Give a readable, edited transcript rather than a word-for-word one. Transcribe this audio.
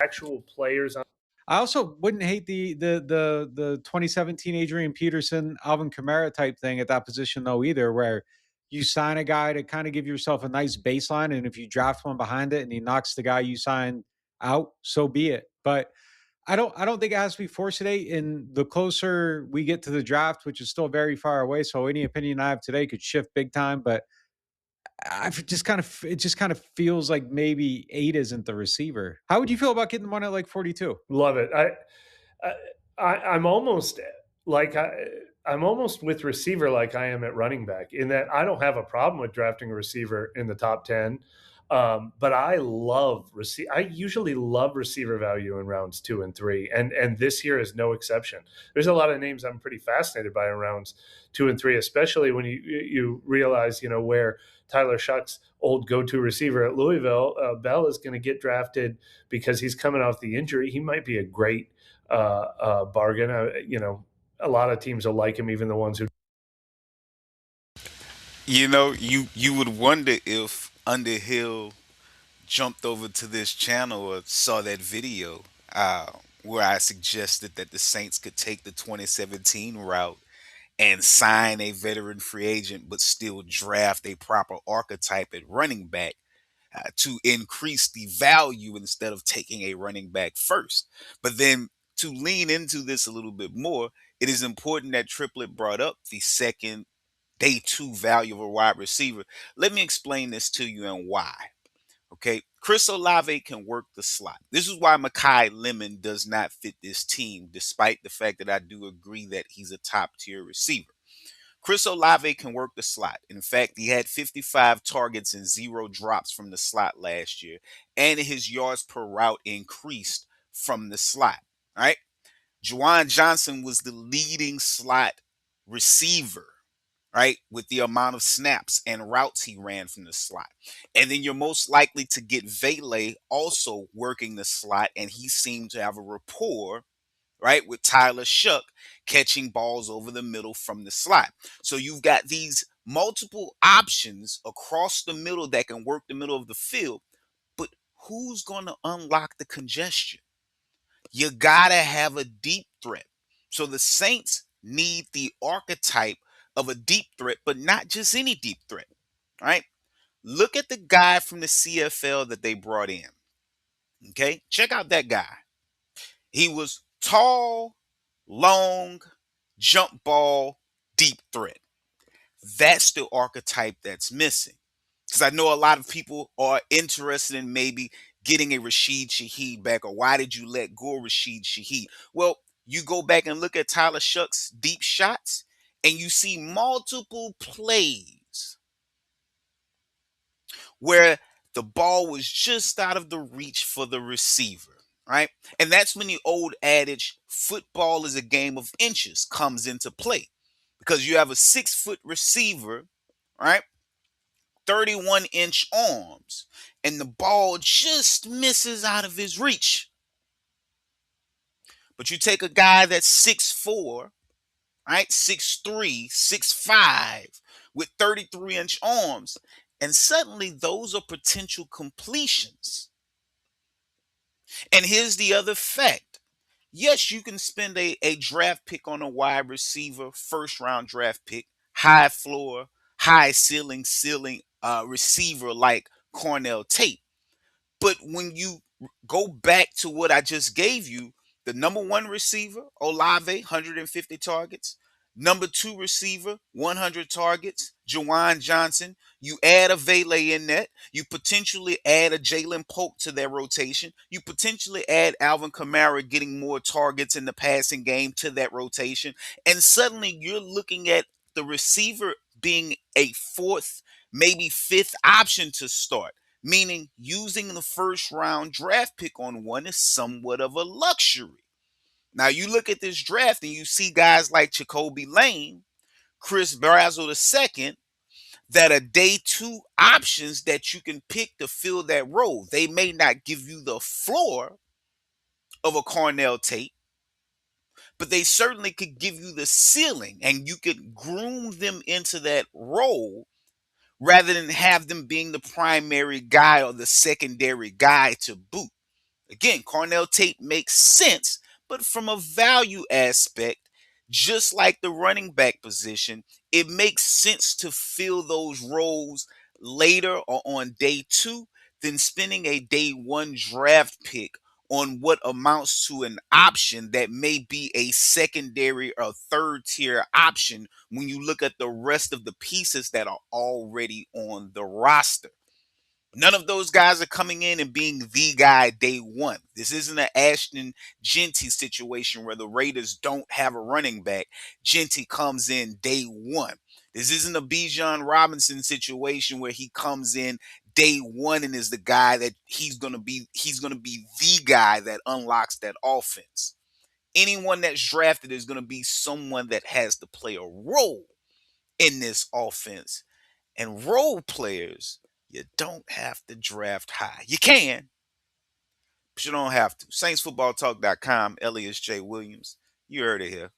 actual players on. I also wouldn't hate the 2017 Adrian Peterson, Alvin Kamara type thing at that position though either, where you sign a guy to kind of give yourself a nice baseline, and if you draft one behind it and he knocks the guy you signed out, so be it. But I don't think it has to be forced today. And the closer we get to the draft, which is still very far away, so any opinion I have today could shift big time. But it just kind of feels like maybe 8 isn't the receiver. How would you feel about getting one at like 42? Love it. I, I'm almost like I'm almost with receiver like I am at running back in that I don't have a problem with drafting a receiver in the top 10. But I usually love receiver value in rounds 2 and 3, and this year is no exception. There's a lot of names I'm pretty fascinated by in rounds 2 and 3, especially when you realize where Tyler Shuck's old go-to receiver at Louisville, Bell, is going to get drafted because he's coming off the injury. He might be a great bargain. A lot of teams will like him, even the ones who. You would wonder if Underhill jumped over to this channel or saw that video where I suggested that the Saints could take the 2017 route and sign a veteran free agent, but still draft a proper archetype at running back to increase the value instead of taking a running back first. But then to lean into this a little bit more, it is important that Triplet brought up the second day two value of a wide receiver. Let me explain this to you and why. Okay, Chris Olave can work the slot. This is why Makai Lemon does not fit this team, despite the fact that I do agree that he's a top tier receiver. Chris Olave can work the slot. In fact, he had 55 targets and 0 drops from the slot last year, and his yards per route increased from the slot. All right. Juwan Johnson was the leading slot receiver, right, with the amount of snaps and routes he ran from the slot. And then you're most likely to get Vele also working the slot, and he seemed to have a rapport, right, with Tyler Shuck catching balls over the middle from the slot. So you've got these multiple options across the middle that can work the middle of the field, but who's going to unlock the congestion? You got to have a deep threat. So the Saints need the archetype of a deep threat, but not just any deep threat, right? Look at the guy from the CFL that they brought in. Okay, check out that guy. He was tall, long, jump ball, deep threat. That's the archetype that's missing. Because I know a lot of people are interested in maybe getting a Rashid Shaheed back, or why did you let go of Rashid Shaheed? Well, you go back and look at Tyler Shuck's deep shots, and you see multiple plays where the ball was just out of the reach for the receiver, right? And that's when the old adage, football is a game of inches, comes into play. Because you have a 6-foot receiver, right? 31-inch arms, and the ball just misses out of his reach. But you take a guy that's 6'4", right? 6'3", 6'5", with 33-inch arms, and suddenly those are potential completions. And here's the other fact. Yes, you can spend a draft pick on a wide receiver, first round draft pick, high floor, high ceiling receiver like Cornell Tate. But when you go back to what I just gave you, the number one receiver, Olave, 150 targets. Number two receiver, 100 targets, Juwan Johnson. You add a Vele in that. You potentially add a Jalen Polk to that rotation. You potentially add Alvin Kamara getting more targets in the passing game to that rotation. And suddenly you're looking at the receiver being a fourth, maybe fifth option to start, meaning using the first round draft pick on one is somewhat of a luxury. Now you look at this draft and you see guys like Jacoby Lane, Chris Brazzell II, that are day two options that you can pick to fill that role. They may not give you the floor of a Cornell Tate, but they certainly could give you the ceiling, and you could groom them into that role rather than have them being the primary guy or the secondary guy to boot. Again, Cornell Tate makes sense, but from a value aspect, just like the running back position, it makes sense to fill those roles later or on day two than spending a day one draft pick on what amounts to an option that may be a secondary or third tier option when you look at the rest of the pieces that are already on the roster. None of those guys are coming in and being the guy day one. This isn't an Ashton Genty situation where the Raiders don't have a running back. Genty comes in day one. This isn't a Bijan Robinson situation where he comes in day one and is the guy that he's gonna be the guy that unlocks that offense. Anyone that's drafted is gonna be someone that has to play a role in this offense. And role players, you don't have to draft high. You can, but you don't have to. SaintsFootballTalk.com, Elias J. Williams. You heard it here.